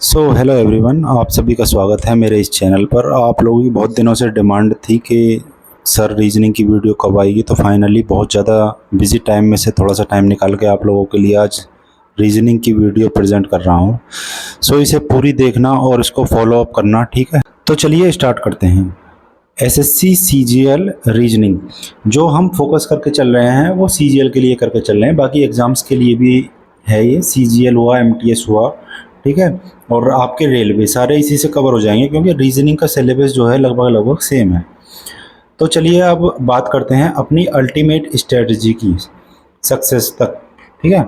So hello everyone, आप सभी का स्वागत है मेरे इस चैनल पर। आप लोगों की बहुत दिनों से डिमांड थी कि सर रीजनिंग की वीडियो कब आएगी, तो फाइनली बहुत ज़्यादा बिजी टाइम में से थोड़ा सा टाइम निकाल के आप लोगों के लिए आज रीजनिंग की वीडियो प्रेजेंट कर रहा हूँ। सो इसे पूरी देखना और इसको फॉलो अप करना, ठीक है। तो चलिए स्टार्ट करते हैं। एसएससी सीजीएल रीजनिंग जो हम फोकस करके चल रहे हैं वो सीजीएल के लिए करके चल रहे हैं, बाकी एग्ज़ाम्स के लिए भी है। ये सीजीएल हुआ, एमटीएस हुआ, ठीक है, और आपके रेलवे सारे इसी से कवर हो जाएंगे क्योंकि रीजनिंग का सिलेबस जो है लगभग लगभग सेम है। तो चलिए अब बात करते हैं अपनी अल्टीमेट स्ट्रेटजी की सक्सेस तक, ठीक है।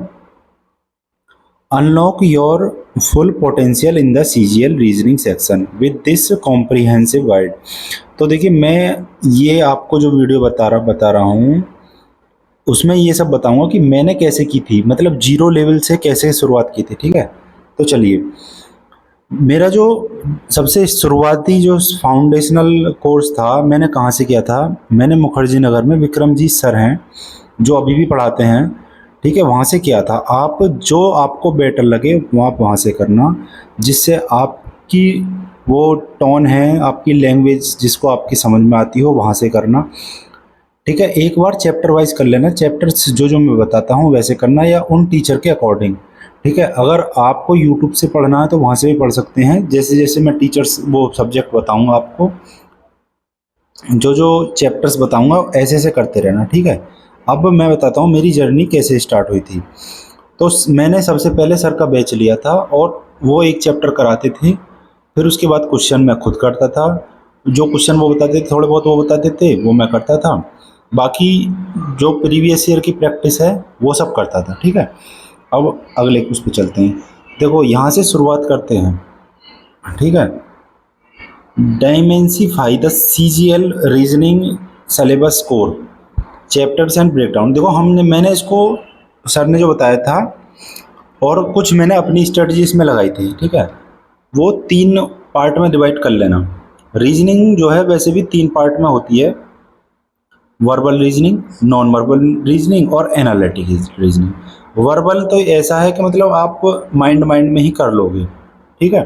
Unlock your full potential in the CGL reasoning section with this comprehensive guide. तो देखिए, मैं ये आपको जो वीडियो बता रहा हूँ उसमें ये सब बताऊंगा कि मैंने कैसे की थी, मतलब जीरो लेवल से कैसे शुरुआत की थी, ठीक है। तो चलिए, मेरा जो सबसे शुरुआती जो फाउंडेशनल कोर्स था मैंने कहाँ से किया था, मैंने मुखर्जी नगर में विक्रम जी सर हैं जो अभी भी पढ़ाते हैं, ठीक है, वहाँ से किया था। आप जो आपको बेटर लगे वो आप वहाँ से करना, जिससे आपकी वो टोन है, आपकी लैंग्वेज जिसको आपकी समझ में आती हो वहाँ से करना, ठीक है। एक बार चैप्टर वाइज कर लेना, चैप्टर्स जो जो मैं बताता हूँ वैसे करना या उन टीचर के अकॉर्डिंग, ठीक है। अगर आपको यूट्यूब से पढ़ना है तो वहाँ से भी पढ़ सकते हैं, जैसे जैसे मैं टीचर्स वो सब्जेक्ट बताऊँगा आपको, जो जो चैप्टर्स बताऊँगा ऐसे ऐसे करते रहना, ठीक है। अब मैं बताता हूँ मेरी जर्नी कैसे स्टार्ट हुई थी। तो मैंने सबसे पहले सर का बैच लिया था और वो एक चैप्टर कराते थे, फिर उसके बाद क्वेश्चन मैं खुद करता था। जो क्वेश्चन वो बताते थे थोड़े बहुत वो बताते थे वो मैं करता था, बाकी जो प्रीवियस ईयर की प्रैक्टिस है वो सब करता था, ठीक है। अब अगले उस पर चलते हैं। देखो, यहाँ से शुरुआत करते हैं, ठीक है। Demystify the CGL reasoning syllabus core chapters and breakdown. देखो, मैंने इसको सर ने जो बताया था और कुछ मैंने अपनी स्ट्रेटजी इसमें लगाई थी, ठीक है। वो 3 पार्ट में डिवाइड कर लेना। रीजनिंग जो है वैसे भी 3 पार्ट में होती है, verbal reasoning, non verbal reasoning और एनालिटिक रीजनिंग। वर्बल तो ऐसा है कि मतलब आप माइंड में ही कर लोगे, ठीक है।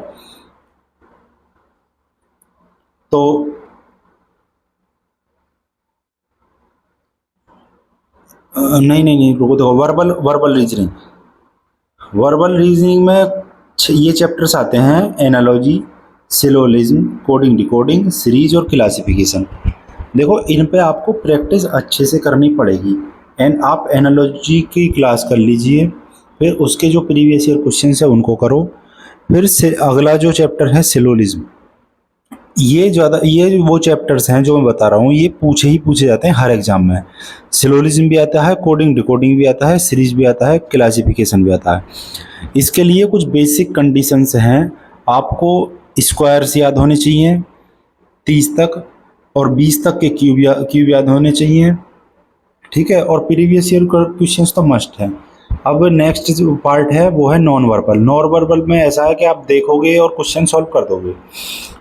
तो नहीं, रुको, देखो, वर्बल रीजनिंग में ये चैप्टर्स आते हैं: analogy, syllogism, coding decoding, series और क्लासिफिकेशन। देखो, इन पे आपको प्रैक्टिस अच्छे से करनी पड़ेगी। एंड आप एनालॉजी की क्लास कर लीजिए, फिर उसके जो प्रीवियस ईयर क्वेश्चन है उनको करो, फिर से अगला जो चैप्टर है सिलोलिज्म। ये वो चैप्टर्स हैं जो मैं बता रहा हूँ, ये पूछे जाते हैं हर एग्जाम में। सिलोलिज्म भी आता है, कोडिंग डिकोडिंग भी आता है, सीरीज भी आता है, क्लासिफिकेशन भी आता है। इसके लिए कुछ बेसिक कंडीशंस हैं। आपको स्क्वायर्स याद होने चाहिए 30 तक, और 20 तक के क्यूब याद होने चाहिए, ठीक है। और प्रीवियस ईयर क्वेश्चंस तो मस्ट है। अब नेक्स्ट जो पार्ट है वो है नॉन वर्बल। नॉन वर्बल में ऐसा है कि आप देखोगे और क्वेश्चन सॉल्व कर दोगे।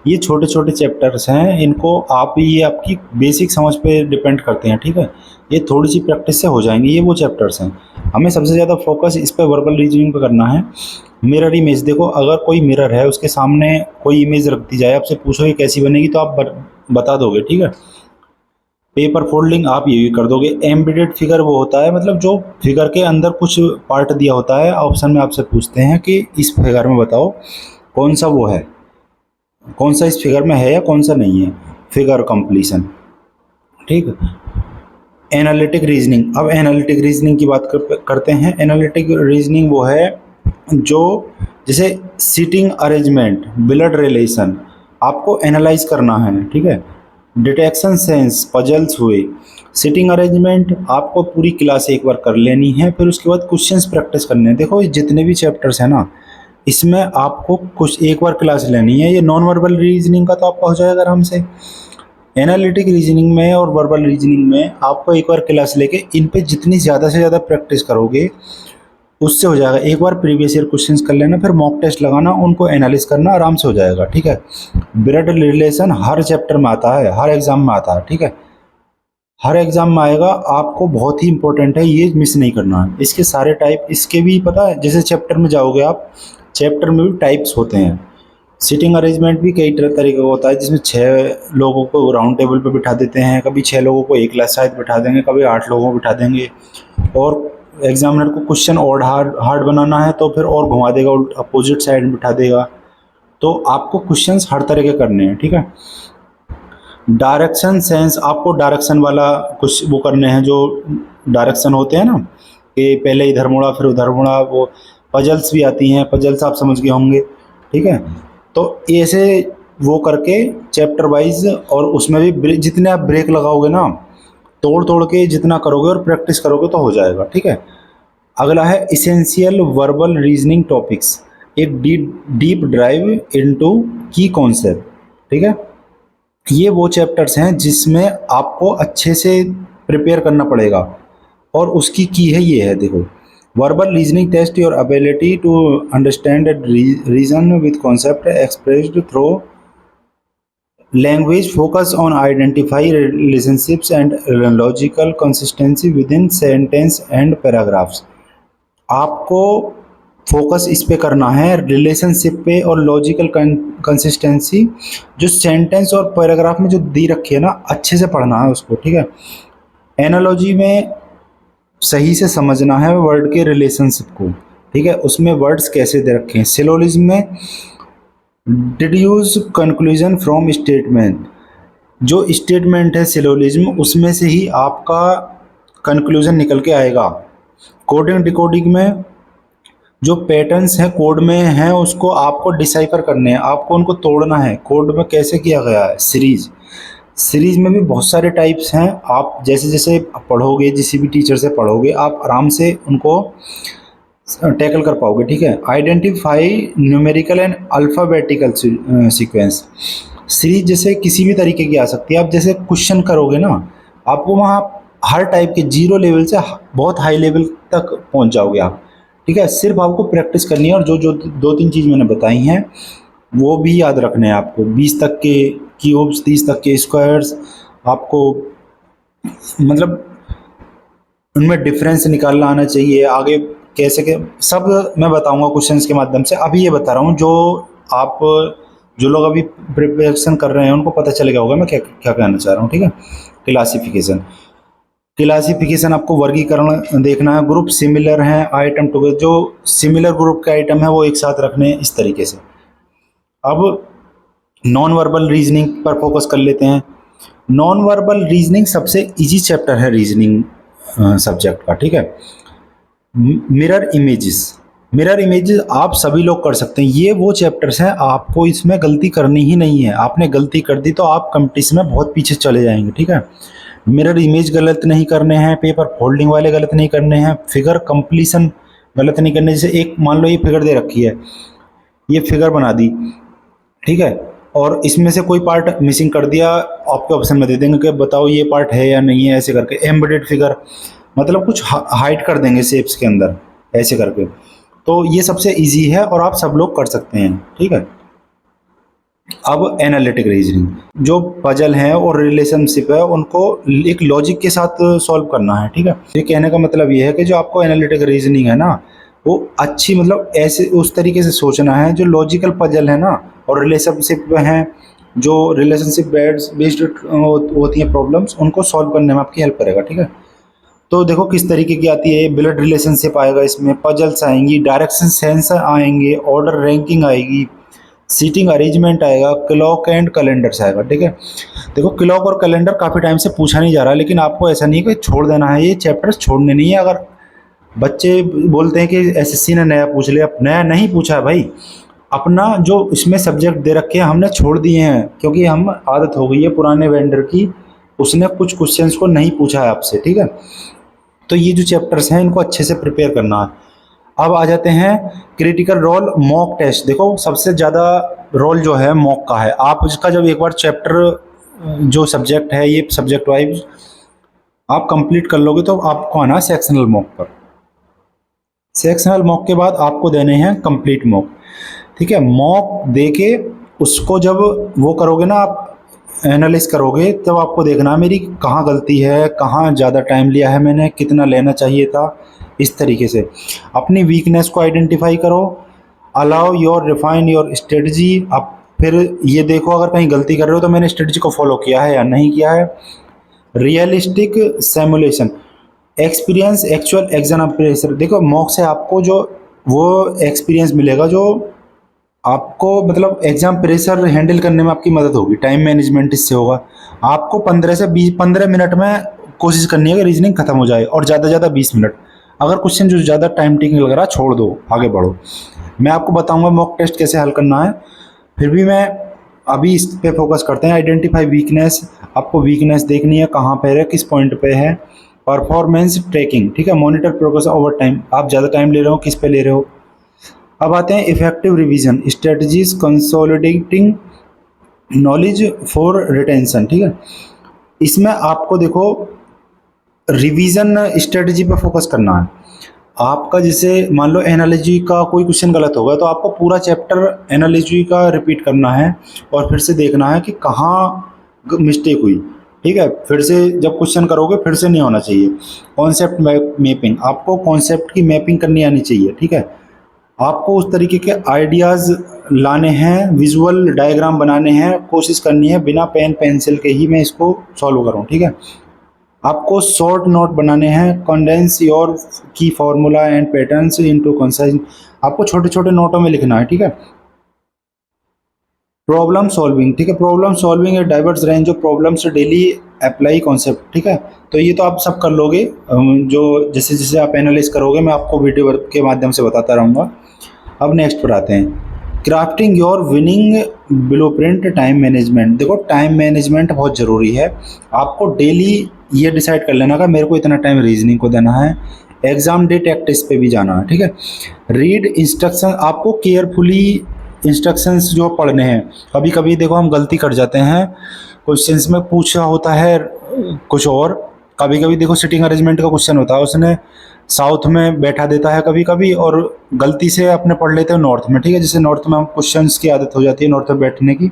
ये छोटे छोटे चैप्टर्स हैं, इनको ये आपकी बेसिक समझ पे डिपेंड करते हैं, ठीक है। ये थोड़ी सी प्रैक्टिस से हो जाएंगे। ये वो चैप्टर्स हैं, हमें सबसे ज़्यादा फोकस इस पर वर्बल रीजनिंग पे करना है। मिरर इमेज, देखो, अगर कोई मिरर है उसके सामने कोई इमेज रख दी जाए, आपसे पूछो ये कैसी बनेगी तो आप बता दोगे, ठीक है। पेपर फोल्डिंग आप ये भी कर दोगे। एम्बेडेड फिगर वो होता है, मतलब जो फिगर के अंदर कुछ पार्ट दिया होता है, ऑप्शन में आपसे पूछते हैं कि इस फिगर में बताओ कौन सा वो है, कौन सा इस फिगर में है या कौन सा नहीं है, फिगर कंप्लीशन, ठीक है। एनालिटिक रीजनिंग, अब एनालिटिक रीजनिंग की बात करते हैं। एनालिटिक रीजनिंग वो है जो जैसे सीटिंग अरेंजमेंट, ब्लड रिलेशन, आपको एनालाइज करना है, ठीक है। डिटेक्शन सेंस, पजल्स हुए। सीटिंग अरेंजमेंट आपको पूरी क्लास एक बार कर लेनी है, फिर उसके बाद क्वेश्चंस प्रैक्टिस करने हैं। देखो, ये जितने भी चैप्टर्स हैं ना, इसमें आपको कुछ एक बार क्लास लेनी है। ये नॉन वर्बल रीजनिंग का तो आपका हो जाएगा आराम से। एनालिटिक रीजनिंग में और वर्बल रीजनिंग में आपको एक बार क्लास लेके इन पे जितनी ज़्यादा से ज़्यादा प्रैक्टिस करोगे उससे हो जाएगा। एक बार प्रीवियस ईयर क्वेश्चंस कर लेना, फिर मॉक टेस्ट लगाना, उनको एनालिस करना, आराम से हो जाएगा, ठीक है। ब्लड रिलेशन हर चैप्टर में आता है, हर एग्जाम में आता है, ठीक है। हर एग्जाम में आएगा, आपको बहुत ही इंपॉर्टेंट है, ये मिस नहीं करना है। इसके सारे टाइप इसके भी पता है, जैसे चैप्टर में जाओगे आप चैप्टर में भी टाइप्स होते हैं। सीटिंग अरेंजमेंट भी कई तरीके का होता है, जिसमें 6 लोगों को राउंड टेबल पे बिठा देते हैं, कभी 6 लोगों को एक क्लास साइड बिठा देंगे, कभी 8 लोगों को बिठा देंगे। और एग्जामिनर को क्वेश्चन और हार्ड बनाना है तो फिर और घुमा देगा, अपोजिट साइड में बिठा देगा। तो आपको क्वेश्चंस हर तरह के करने हैं, ठीक है। डायरेक्शन सेंस, आपको डायरेक्शन वाला कुछ वो करने हैं, जो डायरेक्शन होते हैं ना, कि पहले इधर मुड़ा फिर उधर मुड़ा। वो पजल्स भी आती हैं, पजल्स आप समझ गए होंगे, ठीक है। तो ऐसे वो करके चैप्टर वाइज, और उसमें भी जितने आप ब्रेक लगाओगे ना, तोड़ तोड़ के जितना करोगे और प्रैक्टिस करोगे तो हो जाएगा, ठीक है। अगला है इसेंशियल वर्बल रीजनिंग टॉपिक्स, एक डीप ड्राइव इनटू की कॉन्सेप्ट, ठीक है। ये वो चैप्टर्स हैं जिसमें आपको अच्छे से प्रिपेयर करना पड़ेगा, और उसकी की है ये है, देखो। Verbal reasoning test your ability to understand and reason with concept expressed through language, focus on identify relationships and logical consistency within sentence and paragraphs. आपको फोकस इस पे करना है, रिलेशनशिप पे और लॉजिकल कंसिस्टेंसी, जो सेंटेंस और paragraph में जो दी रखी है ना, अच्छे से पढ़ना है उसको, ठीक है। एनालॉजी में सही से समझना है वर्ड के रिलेशनशिप को, ठीक है, उसमें वर्ड्स कैसे दे रखे हैं। सिलोजिज्म में डिड्यूस कंक्लूजन फ्रॉम स्टेटमेंट, जो स्टेटमेंट है सिलोजिज्म, उसमें से ही आपका कंक्लूजन निकल के आएगा। कोडिंग डिकोडिंग में जो पैटर्न्स हैं कोड में हैं, उसको आपको डिसाइफर करने हैं, आपको उनको तोड़ना है। कोड में कैसे किया गया है, सीरीज में भी बहुत सारे टाइप्स हैं। आप जैसे जैसे पढ़ोगे, किसी भी टीचर से पढ़ोगे, आप आराम से उनको टैकल कर पाओगे, ठीक है। Identify numerical and alphabetical sequence, series जैसे किसी भी तरीके की आ सकती है। आप जैसे क्वेश्चन करोगे ना, आपको वहाँ हर टाइप के 0 लेवल से बहुत हाई लेवल तक पहुँच जाओगे आप, ठीक है। सिर्फ आपको प्रैक्टिस करनी है, और जो जो 2-3 चीज़ मैंने बताई हैं वो भी याद रखने हैं आपको। 20 तक के क्यूब्स, 30 तक के स्क्वायर्स, आपको मतलब उनमें डिफरेंस निकालना आना चाहिए। आगे कैसे के सब मैं बताऊंगा क्वेश्चंस के माध्यम से। अभी ये बता रहा हूँ, जो लोग अभी प्रिपरेशन कर रहे हैं उनको पता चलेगा होगा मैं क्या क्या कहना चाह रहा हूँ, ठीक है। क्लासिफिकेशन आपको वर्गीकरण देखना है। ग्रुप सिमिलर हैं, आइटम टुगेदर, जो सिमिलर ग्रुप के आइटम है वो एक साथ रखने हैं, इस तरीके से। अब नॉन वर्बल रीजनिंग पर फोकस कर लेते हैं। नॉन वर्बल रीजनिंग सबसे इजी चैप्टर है रीजनिंग सब्जेक्ट का, ठीक है। मिरर इमेजेस आप सभी लोग कर सकते हैं। ये वो चैप्टर्स हैं, आपको इसमें गलती करनी ही नहीं है। आपने गलती कर दी तो आप कंपटीशन में बहुत पीछे चले जाएंगे, ठीक है। मिरर इमेज गलत नहीं करने हैं, पेपर फोल्डिंग वाले गलत नहीं करने हैं, फिगर कंप्लीशन गलत नहीं करने। जैसे एक मान लो ये फिगर दे रखी है, ये फिगर बना दी, ठीक है, और इसमें से कोई पार्ट मिसिंग कर दिया, आपके ऑप्शन में दे देंगे कि बताओ ये पार्ट है या नहीं है, ऐसे करके। एम्बेडेड फिगर मतलब कुछ हाइड कर देंगे शेप्स के अंदर, ऐसे करके। तो ये सबसे इजी है और आप सब लोग कर सकते हैं, ठीक है। अब एनालिटिक रीजनिंग, जो पजल है और रिलेशनशिप है उनको एक लॉजिक के साथ सॉल्व करना है, ठीक है। ये कहने का मतलब ये है कि जो आपको एनालिटिक रीजनिंग है ना, वो अच्छी मतलब ऐसे उस तरीके से सोचना है, जो लॉजिकल पजल है ना और रिलेशनशिप हैं, जो रिलेशनशिप बेस्ड होती हैं प्रॉब्लम्स, उनको सॉल्व करने में आपकी हेल्प करेगा, ठीक है। तो देखो किस तरीके की आती है। ब्लड रिलेशनशिप आएगा इसमें, पजल्स आएंगी, डायरेक्शन सेंस आएंगे, ऑर्डर रैंकिंग आएगी, सीटिंग अरेंजमेंट आएगा, क्लॉक एंड कैलेंडर्स आएगा, ठीक है। देखो क्लॉक और कैलेंडर काफ़ी टाइम से पूछा नहीं जा रहा, लेकिन आपको ऐसा नहीं है कि छोड़ देना है, ये चैप्टर्स छोड़ने नहीं है। अगर बच्चे बोलते हैं कि एसएससी ने नया पूछ लिया, नया नहीं पूछा है भाई, अपना जो इसमें सब्जेक्ट दे रखे हैं हमने छोड़ दिए हैं, क्योंकि हम आदत हो गई है पुराने वेंडर की, उसने कुछ क्वेश्चंस को नहीं पूछा है आपसे, ठीक है। तो ये जो चैप्टर्स हैं इनको अच्छे से प्रिपेयर करना है। अब आ जाते हैं क्रिटिकल रोल मॉक टेस्ट। देखो सबसे ज़्यादा रोल जो है मॉक का है। आप इसका जब एक बार चैप्टर जो सब्जेक्ट है ये सब्जेक्ट वाइज आप कंप्लीट कर लोगे तो आपको आना सेक्शनल मॉक पर। सेक्शनल मॉक के बाद आपको देने हैं कंप्लीट मॉक, ठीक है। मॉक दे के उसको जब वो करोगे ना, आप एनालिस करोगे, तब आपको देखना मेरी कहाँ गलती है, कहाँ ज़्यादा टाइम लिया है मैंने, कितना लेना चाहिए था। इस तरीके से अपनी वीकनेस को आइडेंटिफाई करो, allow your refine your strategy. आप फिर ये देखो अगर कहीं गलती कर रहे हो तो मैंने स्ट्रेटजी को फॉलो किया है या नहीं किया है। Realistic simulation, experience actual exam pressure. देखो मॉक से आपको जो वो एक्सपीरियंस मिलेगा जो आपको मतलब एग्जाम प्रेशर हैंडल करने में आपकी मदद होगी। टाइम मैनेजमेंट इससे होगा। आपको 15 से 15 मिनट में कोशिश करनी है कि रीजनिंग खत्म हो जाए, और ज़्यादा से ज़्यादा 20 मिनट। अगर क्वेश्चन जो ज़्यादा टाइम टेकिंग लग रहा है छोड़ दो, आगे बढ़ो। मैं आपको बताऊंगा मॉक टेस्ट कैसे हल करना है। फिर भी मैं अभी इस पे फोकस करते हैं। आइडेंटिफाई वीकनेस, आपको वीकनेस देखनी है कहाँ पे है, किस पॉइंट पे है। परफॉर्मेंस ट्रैकिंग, ठीक है, मॉनिटर प्रोग्रेस ओवर टाइम, आप ज़्यादा टाइम ले रहे हो, किस पे ले रहे हो। अब आते हैं effective revision strategies consolidating knowledge for retention, ठीक है। इसमें आपको देखो रिवीजन स्ट्रेटजी पे फोकस करना है। आपका जैसे मान लो एनालॉजी का कोई क्वेश्चन गलत होगा तो आपको पूरा चैप्टर एनालॉजी का रिपीट करना है और फिर से देखना है कि कहाँ मिस्टेक हुई, ठीक है। फिर से जब क्वेश्चन करोगे फिर से नहीं होना चाहिए। कॉन्सेप्ट मैपिंग, आपको कॉन्सेप्ट की मैपिंग करनी आनी चाहिए, ठीक है। आपको उस तरीके के आइडियाज़ लाने हैं, विजुअल डायग्राम बनाने हैं, कोशिश करनी है बिना पेन पेंसिल के ही मैं इसको सॉल्व करूँ, ठीक है। आपको शॉर्ट नोट बनाने हैं, कंडेंस योर की formula and patterns into concise. आपको छोटे छोटे नोटों में लिखना है, ठीक है। प्रॉब्लम सॉल्विंग, ठीक है, problem solving a diverse range of problems daily apply concept, ठीक है। तो ये तो आप सब कर लोगे, जो जैसे जैसे आप एनालाइज करोगे मैं आपको वीडियो के माध्यम से बताता रहूँगा। अब नेक्स्ट पर आते हैं, crafting your winning blueprint time management. देखो टाइम मैनेजमेंट बहुत ज़रूरी है। आपको डेली ये डिसाइड कर लेना का मेरे को इतना टाइम रीजनिंग को देना है, एग्जाम डे टेस्ट पे भी जाना है, ठीक है। रीड इंस्ट्रक्शन, आपको केयरफुली इंस्ट्रक्शंस जो पढ़ने हैं। कभी कभी देखो हम गलती कर जाते हैं, क्वेश्चंस में पूछा होता है कुछ और, कभी कभी देखो सिटिंग अरेंजमेंट का क्वेश्चन होता है, उसने साउथ में बैठा देता है कभी कभी, और गलती से अपने पढ़ लेते हैं नॉर्थ में, ठीक है। जैसे नॉर्थ में हम क्वेश्चंस की आदत हो जाती है नॉर्थ में बैठने की,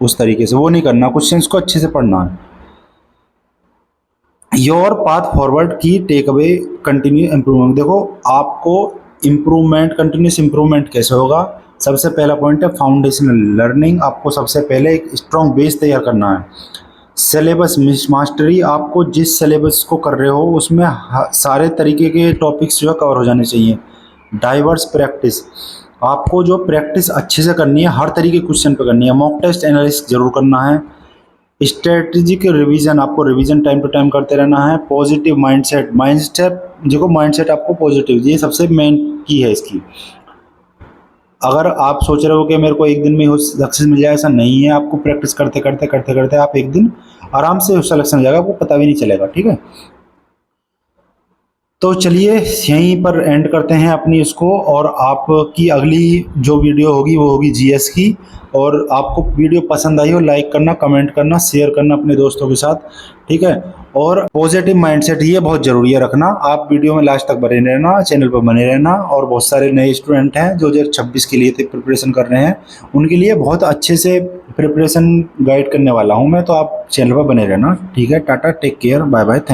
उस तरीके से वो नहीं करना, क्वेश्चंस को अच्छे से पढ़ना है। योर पाथ फॉरवर्ड की टेक अवे कंटिन्यू इम्प्रूवमेंट। देखो आपको इम्प्रूवमेंट, कंटिन्यूस इम्प्रूवमेंट कैसे होगा। सबसे पहला पॉइंट है फाउंडेशनल लर्निंग, आपको सबसे पहले एक स्ट्रॉन्ग बेस तैयार करना है। सिलेबस मास्टरी, आपको जिस सिलेबस को कर रहे हो उसमें सारे तरीके के टॉपिक्स जो है कवर हो जाने चाहिए। डाइवर्स प्रैक्टिस, आपको जो प्रैक्टिस अच्छे से करनी है, हर तरीके के क्वेश्चन पे करनी है। मॉक टेस्ट एनालिसिस जरूर करना है। स्ट्रेटजिक रिवीजन, आपको रिवीजन टाइम टू टाइम करते रहना है। पॉजिटिव माइंडसेट, देखो माइंडसेट आपको पॉजिटिव, ये सबसे मेन की है इसकी। अगर आप सोच रहे हो कि मेरे को एक दिन में सक्सेस मिल जाए, ऐसा नहीं है। आपको प्रैक्टिस करते करते करते करते आप एक दिन आराम से सिलेक्शन हो जाएगा, आपको पता भी नहीं चलेगा, ठीक है। तो चलिए यहीं पर एंड करते हैं अपनी इसको, और आपकी अगली जो वीडियो होगी वो होगी जीएस की। और आपको वीडियो पसंद आई हो लाइक करना, कमेंट करना, शेयर करना अपने दोस्तों के साथ, ठीक है। और पॉजिटिव माइंडसेट ये बहुत ज़रूरी है रखना। आप वीडियो में लास्ट तक बने रहना, चैनल पर बने रहना। और बहुत सारे नए स्टूडेंट हैं जो 2026 के लिए प्रिपरेशन कर रहे हैं, उनके लिए बहुत अच्छे से प्रिपरेशन गाइड करने वाला हूँ मैं, तो आप चैनल पर बने रहना, ठीक है। Ta-ta, take care, bye bye, thank